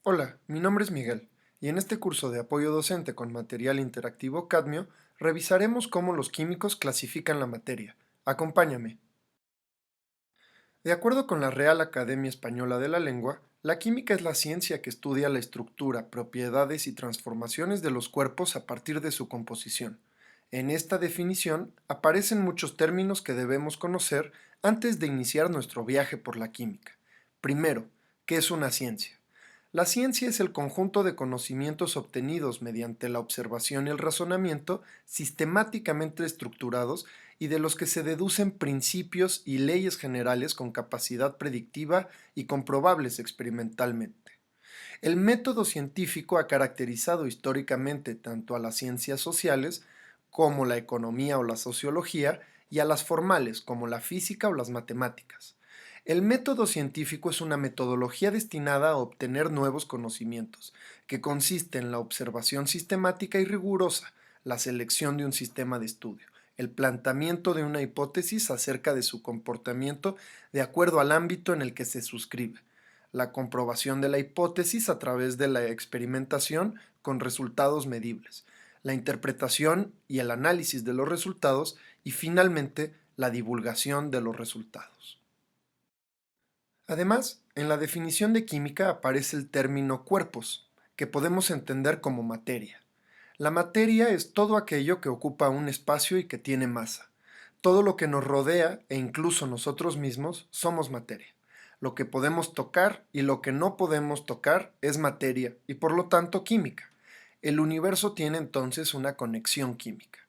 Hola, mi nombre es Miguel, y en este curso de apoyo docente con material interactivo Cadmio, revisaremos cómo los químicos clasifican la materia. Acompáñame. De acuerdo con la Real Academia Española de la Lengua, la química es la ciencia que estudia la estructura, propiedades y transformaciones de los cuerpos a partir de su composición. En esta definición aparecen muchos términos que debemos conocer antes de iniciar nuestro viaje por la química. Primero, ¿qué es una ciencia? La ciencia es el conjunto de conocimientos obtenidos mediante la observación y el razonamiento sistemáticamente estructurados y de los que se deducen principios y leyes generales con capacidad predictiva y comprobables experimentalmente. El método científico ha caracterizado históricamente tanto a las ciencias sociales como la economía o la sociología y a las formales como la física o las matemáticas. El método científico es una metodología destinada a obtener nuevos conocimientos, que consiste en la observación sistemática y rigurosa, la selección de un sistema de estudio, el planteamiento de una hipótesis acerca de su comportamiento de acuerdo al ámbito en el que se suscribe, la comprobación de la hipótesis a través de la experimentación con resultados medibles, la interpretación y el análisis de los resultados y finalmente la divulgación de los resultados. Además, en la definición de química aparece el término cuerpos, que podemos entender como materia. La materia es todo aquello que ocupa un espacio y que tiene masa. Todo lo que nos rodea e incluso nosotros mismos somos materia. Lo que podemos tocar y lo que no podemos tocar es materia y por lo tanto química. El universo tiene entonces una conexión química.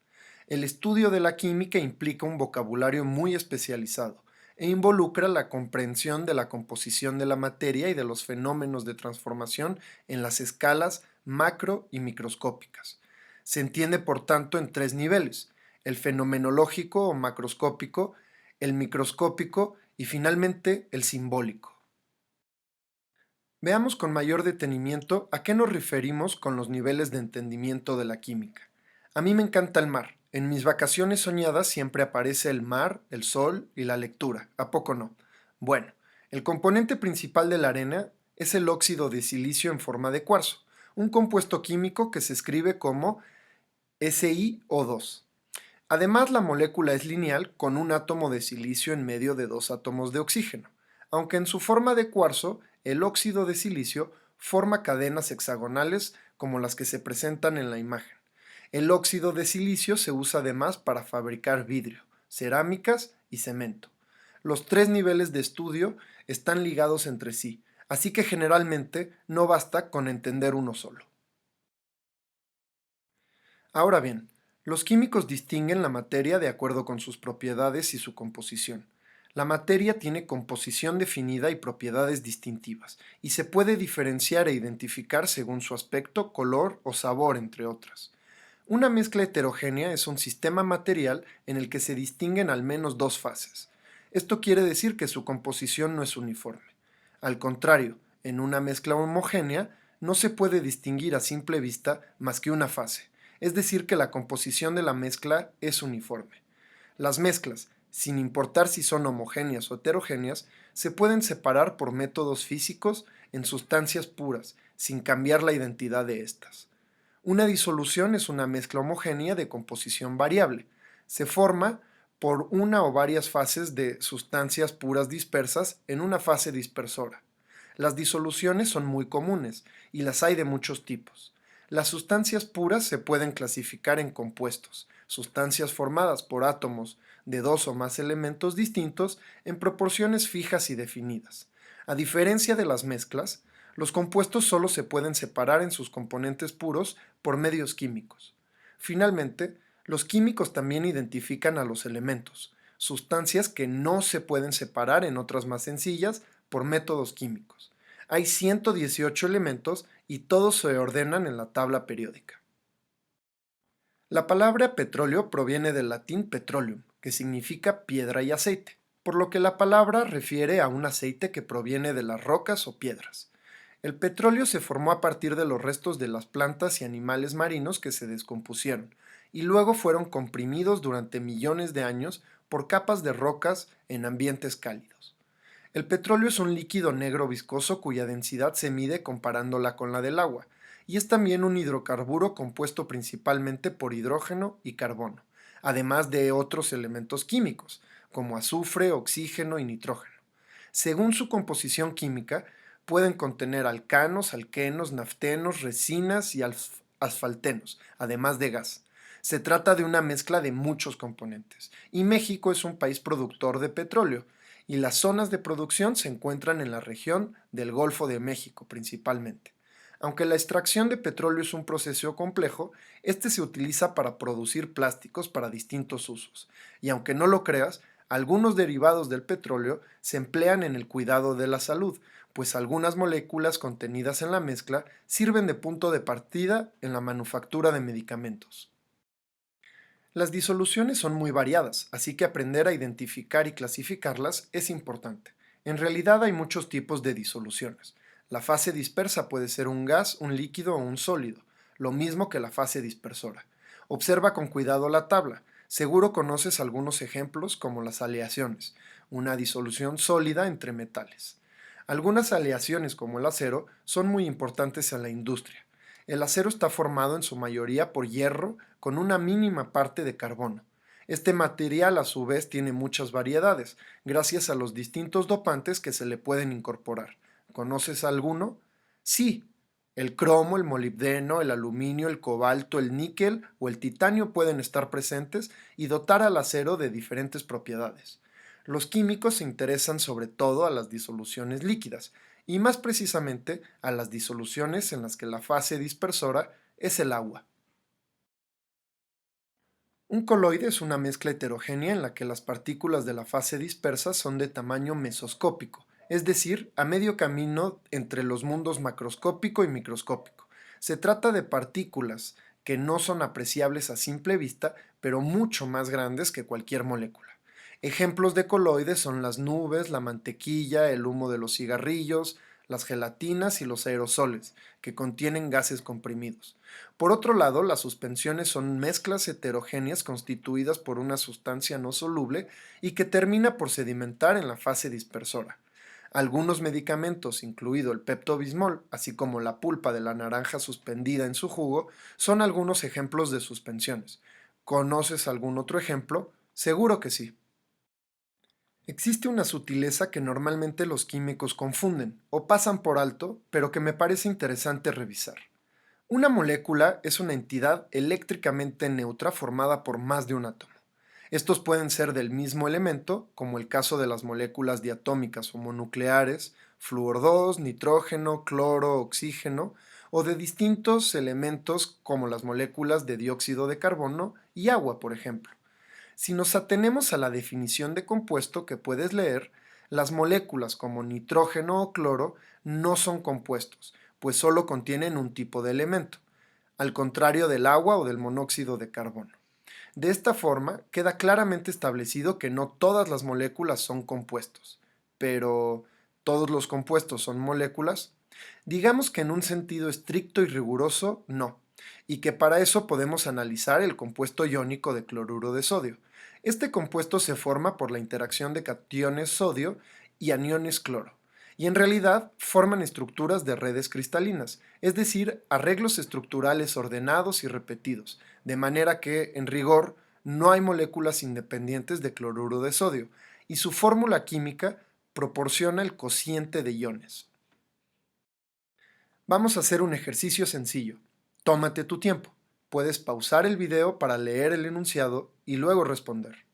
El estudio de la química implica un vocabulario muy especializado e involucra la comprensión de la composición de la materia y de los fenómenos de transformación en las escalas macro y microscópicas. Se entiende, por tanto, en tres niveles: el fenomenológico o macroscópico, el microscópico y finalmente el simbólico. Veamos con mayor detenimiento a qué nos referimos con los niveles de entendimiento de la química. A mí me encanta el mar. En mis vacaciones soñadas siempre aparece el mar, el sol y la lectura. ¿A poco no? Bueno, el componente principal de la arena es el óxido de silicio en forma de cuarzo, un compuesto químico que se escribe como SiO2. Además, la molécula es lineal con un átomo de silicio en medio de dos átomos de oxígeno, aunque en su forma de cuarzo, el óxido de silicio forma cadenas hexagonales como las que se presentan en la imagen. El óxido de silicio se usa además para fabricar vidrio, cerámicas y cemento. Los tres niveles de estudio están ligados entre sí, así que generalmente no basta con entender uno solo. Ahora bien, los químicos distinguen la materia de acuerdo con sus propiedades y su composición. La materia tiene composición definida y propiedades distintivas, y se puede diferenciar e identificar según su aspecto, color o sabor, entre otras. Una mezcla heterogénea es un sistema material en el que se distinguen al menos dos fases. Esto quiere decir que su composición no es uniforme. Al contrario, en una mezcla homogénea no se puede distinguir a simple vista más que una fase, es decir, que la composición de la mezcla es uniforme. Las mezclas, sin importar si son homogéneas o heterogéneas, se pueden separar por métodos físicos en sustancias puras, sin cambiar la identidad de estas. Una disolución es una mezcla homogénea de composición variable. Se forma por una o varias fases de sustancias puras dispersas en una fase dispersora. Las disoluciones son muy comunes y las hay de muchos tipos. Las sustancias puras se pueden clasificar en compuestos, sustancias formadas por átomos de dos o más elementos distintos en proporciones fijas y definidas. A diferencia de las mezclas, los compuestos solo se pueden separar en sus componentes puros por medios químicos. Finalmente, los químicos también identifican a los elementos, sustancias que no se pueden separar en otras más sencillas por métodos químicos. Hay 118 elementos y todos se ordenan en la tabla periódica. La palabra petróleo proviene del latín petroleum, que significa piedra y aceite, por lo que la palabra refiere a un aceite que proviene de las rocas o piedras. El petróleo se formó a partir de los restos de las plantas y animales marinos que se descompusieron, y luego fueron comprimidos durante millones de años por capas de rocas en ambientes cálidos. El petróleo es un líquido negro viscoso cuya densidad se mide comparándola con la del agua, y es también un hidrocarburo compuesto principalmente por hidrógeno y carbono, además de otros elementos químicos, como azufre, oxígeno y nitrógeno. Según su composición química, pueden contener alcanos, alquenos, naftenos, resinas y asfaltenos, además de gas. Se trata de una mezcla de muchos componentes, y México es un país productor de petróleo, y las zonas de producción se encuentran en la región del Golfo de México principalmente. Aunque la extracción de petróleo es un proceso complejo, este se utiliza para producir plásticos para distintos usos, y aunque no lo creas, algunos derivados del petróleo se emplean en el cuidado de la salud, pues algunas moléculas contenidas en la mezcla sirven de punto de partida en la manufactura de medicamentos. Las disoluciones son muy variadas, así que aprender a identificar y clasificarlas es importante. En realidad hay muchos tipos de disoluciones. La fase dispersa puede ser un gas, un líquido o un sólido, lo mismo que la fase dispersora. Observa con cuidado la tabla. Seguro conoces algunos ejemplos como las aleaciones, una disolución sólida entre metales. Algunas aleaciones como el acero son muy importantes en la industria. El acero está formado en su mayoría por hierro con una mínima parte de carbono. Este material a su vez tiene muchas variedades, gracias a los distintos dopantes que se le pueden incorporar. ¿Conoces alguno? Sí, el cromo, el molibdeno, el aluminio, el cobalto, el níquel o el titanio pueden estar presentes y dotar al acero de diferentes propiedades. Los químicos se interesan sobre todo a las disoluciones líquidas, y más precisamente a las disoluciones en las que la fase dispersora es el agua. Un coloide es una mezcla heterogénea en la que las partículas de la fase dispersa son de tamaño mesoscópico, es decir, a medio camino entre los mundos macroscópico y microscópico. Se trata de partículas que no son apreciables a simple vista, pero mucho más grandes que cualquier molécula. Ejemplos de coloides son las nubes, la mantequilla, el humo de los cigarrillos, las gelatinas y los aerosoles, que contienen gases comprimidos. Por otro lado, las suspensiones son mezclas heterogéneas constituidas por una sustancia no soluble y que termina por sedimentar en la fase dispersora. Algunos medicamentos, incluido el Pepto-Bismol, así como la pulpa de la naranja suspendida en su jugo, son algunos ejemplos de suspensiones. ¿Conoces algún otro ejemplo? Seguro que sí. Existe una sutileza que normalmente los químicos confunden o pasan por alto, pero que me parece interesante revisar. Una molécula es una entidad eléctricamente neutra formada por más de un átomo. Estos pueden ser del mismo elemento, como el caso de las moléculas diatómicas o monucleares, flúor 2, nitrógeno, cloro, oxígeno, o de distintos elementos como las moléculas de dióxido de carbono y agua, por ejemplo. Si nos atenemos a la definición de compuesto que puedes leer, las moléculas como nitrógeno o cloro no son compuestos, pues solo contienen un tipo de elemento, al contrario del agua o del monóxido de carbono. De esta forma, queda claramente establecido que no todas las moléculas son compuestos. Pero, ¿todos los compuestos son moléculas? Digamos que en un sentido estricto y riguroso, no, y que para eso podemos analizar el compuesto iónico de cloruro de sodio. Este compuesto se forma por la interacción de cationes sodio y aniones cloro, y en realidad forman estructuras de redes cristalinas, es decir, arreglos estructurales ordenados y repetidos, de manera que, en rigor, no hay moléculas independientes de cloruro de sodio, y su fórmula química proporciona el cociente de iones. Vamos a hacer un ejercicio sencillo. Tómate tu tiempo. Puedes pausar el video para leer el enunciado y luego responder.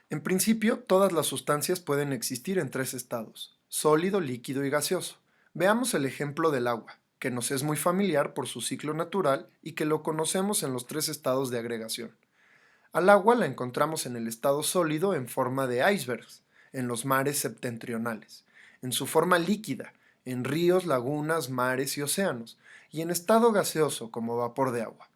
En principio, todas las sustancias pueden existir en tres estados: sólido, líquido y gaseoso. Veamos el ejemplo del agua, que nos es muy familiar por su ciclo natural y que lo conocemos en los tres estados de agregación. Al agua la encontramos en el estado sólido en forma de icebergs, en los mares septentrionales, en su forma líquida, en ríos, lagunas, mares y océanos, y en estado gaseoso como vapor de agua.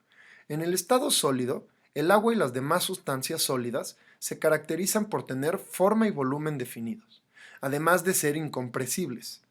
En el estado sólido, el agua y las demás sustancias sólidas se caracterizan por tener forma y volumen definidos, además de ser incompresibles.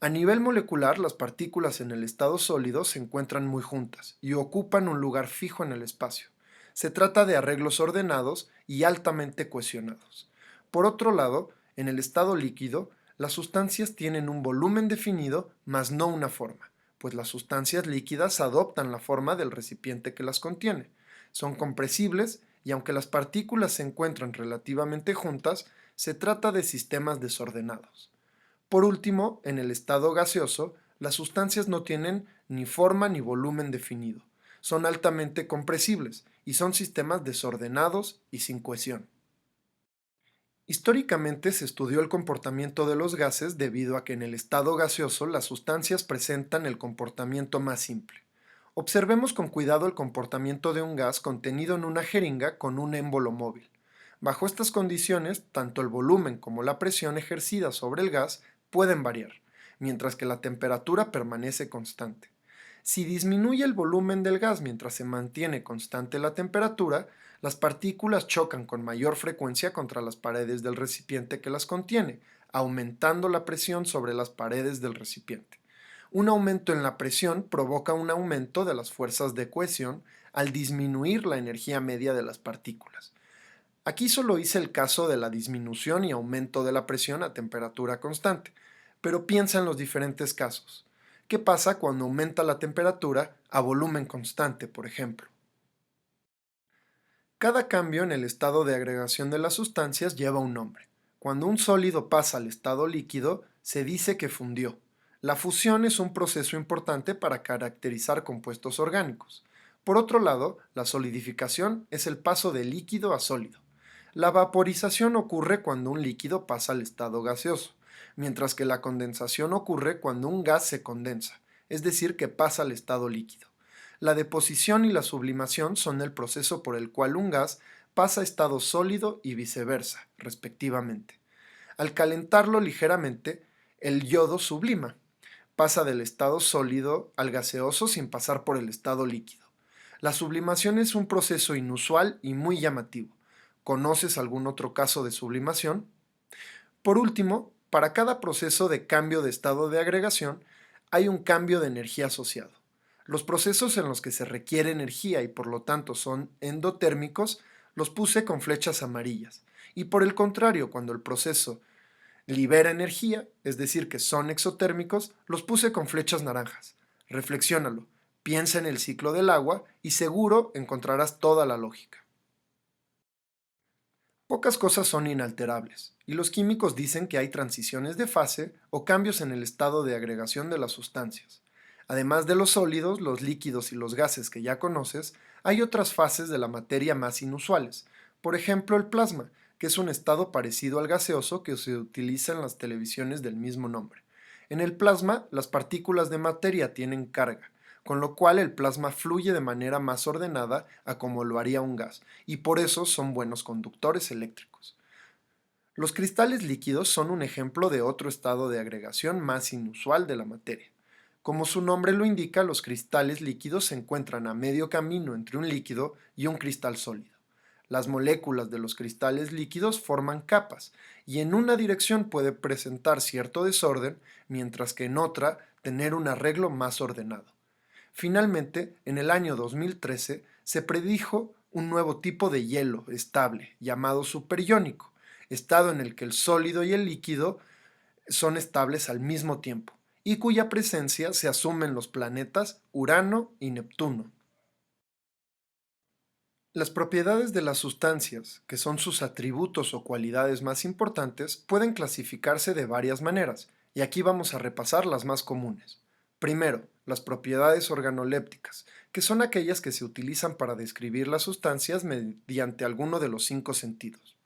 A nivel molecular, las partículas en el estado sólido se encuentran muy juntas y ocupan un lugar fijo en el espacio, Se trata de arreglos ordenados y altamente cohesionados. Por otro lado, en el estado líquido, las sustancias tienen un volumen definido, mas no una forma, pues las sustancias líquidas adoptan la forma del recipiente que las contiene. Son compresibles y aunque las partículas se encuentran relativamente juntas, se trata de sistemas desordenados. Por último, en el estado gaseoso, las sustancias no tienen ni forma ni volumen definido. Son altamente compresibles y son sistemas desordenados y sin cohesión. Históricamente se estudió el comportamiento de los gases debido a que en el estado gaseoso las sustancias presentan el comportamiento más simple. Observemos con cuidado el comportamiento de un gas contenido en una jeringa con un émbolo móvil. Bajo estas condiciones, tanto el volumen como la presión ejercida sobre el gas pueden variar, mientras que la temperatura permanece constante. Si disminuye el volumen del gas mientras se mantiene constante la temperatura, las partículas chocan con mayor frecuencia contra las paredes del recipiente que las contiene, aumentando la presión sobre las paredes del recipiente. Un aumento en la presión provoca un aumento de las fuerzas de cohesión al disminuir la energía media de las partículas. Aquí solo hice el caso de la disminución y aumento de la presión a temperatura constante, pero piensa en los diferentes casos. ¿Qué pasa cuando aumenta la temperatura a volumen constante, por ejemplo? Cada cambio en el estado de agregación de las sustancias lleva un nombre. Cuando un sólido pasa al estado líquido, se dice que fundió. La fusión es un proceso importante para caracterizar compuestos orgánicos. Por otro lado, la solidificación es el paso de líquido a sólido. La vaporización ocurre cuando un líquido pasa al estado gaseoso, mientras que la condensación ocurre cuando un gas se condensa, es decir, que pasa al estado líquido. La deposición y la sublimación son el proceso por el cual un gas pasa a estado sólido y viceversa, respectivamente. Al calentarlo ligeramente, el yodo sublima, pasa del estado sólido al gaseoso sin pasar por el estado líquido. La sublimación es un proceso inusual y muy llamativo. ¿Conoces algún otro caso de sublimación? Por último, para cada proceso de cambio de estado de agregación, hay un cambio de energía asociado. Los procesos en los que se requiere energía y por lo tanto son endotérmicos los puse con flechas amarillas. Y por el contrario, cuando el proceso libera energía, es decir, que son exotérmicos, los puse con flechas naranjas. Reflexiónalo, piensa en el ciclo del agua y seguro encontrarás toda la lógica. Pocas cosas son inalterables, y los químicos dicen que hay transiciones de fase o cambios en el estado de agregación de las sustancias. Además de los sólidos, los líquidos y los gases que ya conoces, hay otras fases de la materia más inusuales. Por ejemplo, el plasma, que es un estado parecido al gaseoso que se utiliza en las televisiones del mismo nombre. En el plasma, las partículas de materia tienen carga, con lo cual el plasma fluye de manera más ordenada a como lo haría un gas, y por eso son buenos conductores eléctricos. Los cristales líquidos son un ejemplo de otro estado de agregación más inusual de la materia. Como su nombre lo indica, los cristales líquidos se encuentran a medio camino entre un líquido y un cristal sólido. Las moléculas de los cristales líquidos forman capas, y en una dirección puede presentar cierto desorden, mientras que en otra tener un arreglo más ordenado. Finalmente, en el año 2013, se predijo un nuevo tipo de hielo estable, llamado superiónico, estado en el que el sólido y el líquido son estables al mismo tiempo, y cuya presencia se asume en los planetas Urano y Neptuno. Las propiedades de las sustancias, que son sus atributos o cualidades más importantes, pueden clasificarse de varias maneras, y aquí vamos a repasar las más comunes. Primero, las propiedades organolépticas, que son aquellas que se utilizan para describir las sustancias mediante alguno de los 5 sentidos,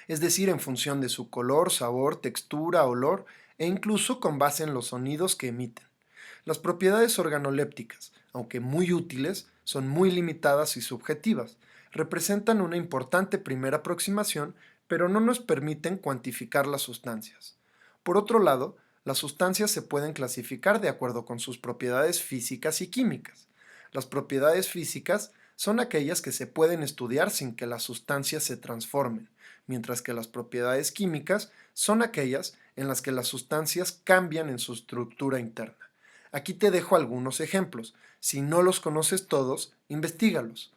es decir, en función de su color, sabor, textura, olor e incluso con base en los sonidos que emiten. Las propiedades organolépticas, aunque muy útiles, son muy limitadas y subjetivas. Representan una importante primera aproximación, pero no nos permiten cuantificar las sustancias. Por otro lado, las sustancias se pueden clasificar de acuerdo con sus propiedades físicas y químicas. Las propiedades físicas son aquellas que se pueden estudiar sin que las sustancias se transformen, mientras que las propiedades químicas son aquellas en las que las sustancias cambian en su estructura interna. Aquí te dejo algunos ejemplos. Si no los conoces todos, investígalos.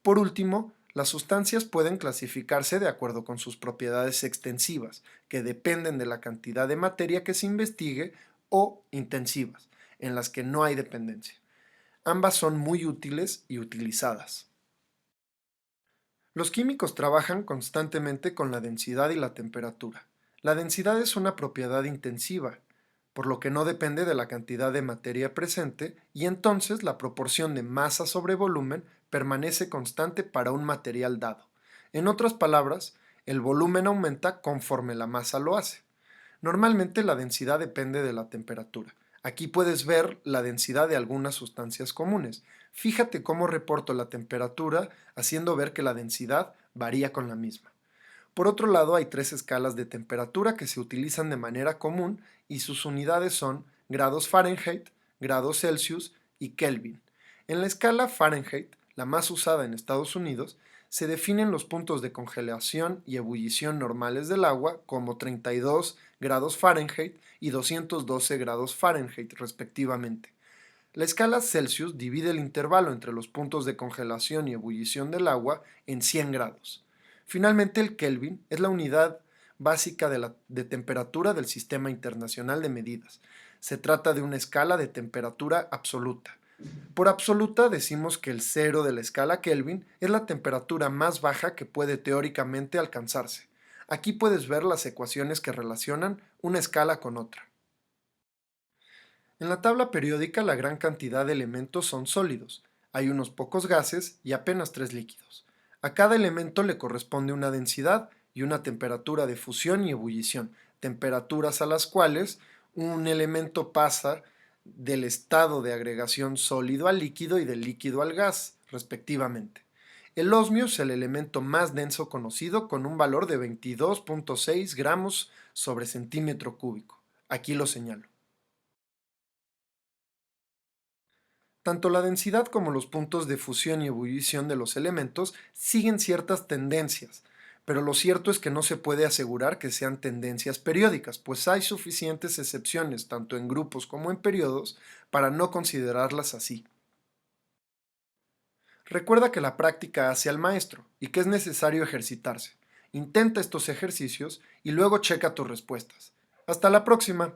Por último, las sustancias pueden clasificarse de acuerdo con sus propiedades extensivas, que dependen de la cantidad de materia que se investigue, o intensivas, en las que no hay dependencia. Ambas son muy útiles y utilizadas. Los químicos trabajan constantemente con la densidad y la temperatura. La densidad es una propiedad intensiva, por lo que no depende de la cantidad de materia presente, y entonces la proporción de masa sobre volumen permanece constante para un material dado. En otras palabras, el volumen aumenta conforme la masa lo hace. Normalmente la densidad depende de la temperatura. Aquí puedes ver la densidad de algunas sustancias comunes. Fíjate cómo reporto la temperatura, haciendo ver que la densidad varía con la misma. Por otro lado, hay tres escalas de temperatura que se utilizan de manera común y sus unidades son grados Fahrenheit, grados Celsius y Kelvin. En la escala Fahrenheit, la más usada en Estados Unidos, se definen los puntos de congelación y ebullición normales del agua como 32 grados Fahrenheit y 212 grados Fahrenheit respectivamente. La escala Celsius divide el intervalo entre los puntos de congelación y ebullición del agua en 100 grados. Finalmente, el Kelvin es la unidad básica de temperatura del Sistema Internacional de Medidas. Se trata de una escala de temperatura absoluta. Por absoluta decimos que el cero de la escala Kelvin es la temperatura más baja que puede teóricamente alcanzarse. Aquí puedes ver las ecuaciones que relacionan una escala con otra. En la tabla periódica la gran cantidad de elementos son sólidos, hay unos pocos gases y apenas tres líquidos. A cada elemento le corresponde una densidad y una temperatura de fusión y ebullición, temperaturas a las cuales un elemento pasa del estado de agregación sólido al líquido y del líquido al gas, respectivamente. El osmio es el elemento más denso conocido con un valor de 22.6 gramos sobre centímetro cúbico. Aquí lo señalo. Tanto la densidad como los puntos de fusión y ebullición de los elementos siguen ciertas tendencias, pero lo cierto es que no se puede asegurar que sean tendencias periódicas, pues hay suficientes excepciones, tanto en grupos como en periodos, para no considerarlas así. Recuerda que la práctica hace al maestro y que es necesario ejercitarse. Intenta estos ejercicios y luego checa tus respuestas. Hasta la próxima.